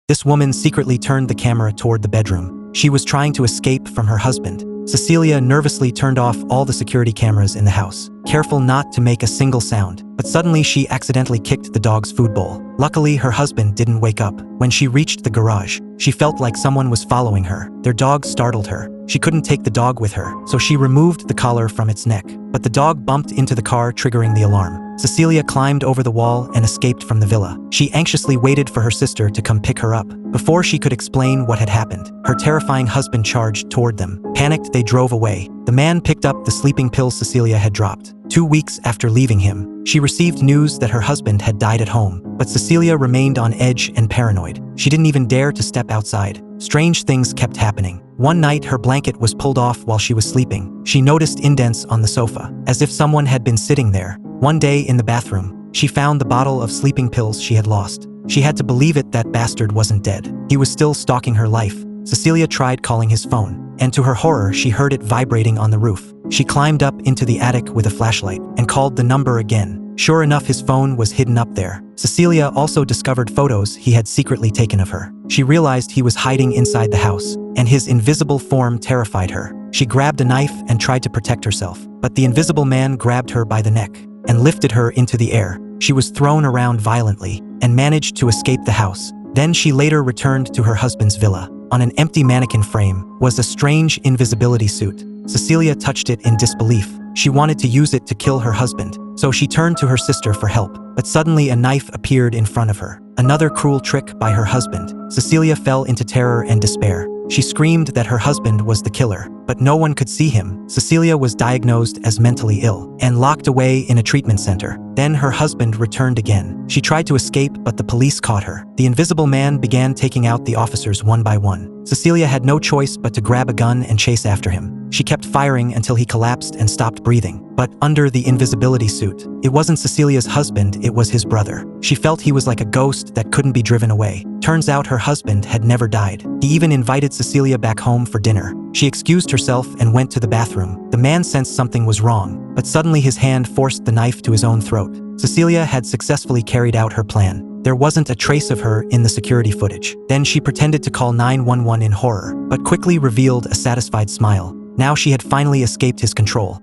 This woman secretly turned the camera toward the bedroom. She was trying to escape from her husband. Cecilia nervously turned off all the security cameras in the house, careful not to make a single sound. But suddenly she accidentally kicked the dog's food bowl. Luckily, her husband didn't wake up. When she reached the garage, she felt like someone was following her. Their dog startled her. She couldn't take the dog with her, so she removed the collar from its neck. But the dog bumped into the car, triggering the alarm. Cecilia climbed over the wall and escaped from the villa. She anxiously waited for her sister to come pick her up. Before she could explain what had happened, her terrifying husband charged toward them. Panicked, they drove away. The man picked up the sleeping pills Cecilia had dropped. 2 weeks after leaving him, she received news that her husband had died at home. But Cecilia remained on edge and paranoid. She didn't even dare to step outside. Strange things kept happening. One night, her blanket was pulled off while she was sleeping. She noticed indents on the sofa, as if someone had been sitting there. One day in the bathroom, she found the bottle of sleeping pills she had lost. She had to believe it that bastard wasn't dead. He was still stalking her life. Cecilia tried calling his phone, and to her horror, she heard it vibrating on the roof. She climbed up into the attic with a flashlight and called the number again. Sure enough, his phone was hidden up there. Cecilia also discovered photos he had secretly taken of her. She realized he was hiding inside the house, and his invisible form terrified her. She grabbed a knife and tried to protect herself, but the invisible man grabbed her by the neck and lifted her into the air. She was thrown around violently and managed to escape the house. Then she later returned to her husband's villa. On an empty mannequin frame was a strange invisibility suit. Cecilia touched it in disbelief. She wanted to use it to kill her husband, so she turned to her sister for help. But suddenly a knife appeared in front of her. Another cruel trick by her husband. Cecilia fell into terror and despair. She screamed that her husband was the killer, but no one could see him. Cecilia was diagnosed as mentally ill and locked away in a treatment center. Then her husband returned again. She tried to escape, but the police caught her. The invisible man began taking out the officers one by one. Cecilia had no choice but to grab a gun and chase after him. She kept firing until he collapsed and stopped breathing. But under the invisibility suit, it wasn't Cecilia's husband, it was his brother. She felt he was like a ghost that couldn't be driven away. Turns out her husband had never died. He even invited Cecilia back home for dinner. She excused herself and went to the bathroom. The man sensed something was wrong, but suddenly his hand forced the knife to his own throat. Cecilia had successfully carried out her plan. There wasn't a trace of her in the security footage. Then she pretended to call 911 in horror, but quickly revealed a satisfied smile. Now she had finally escaped his control.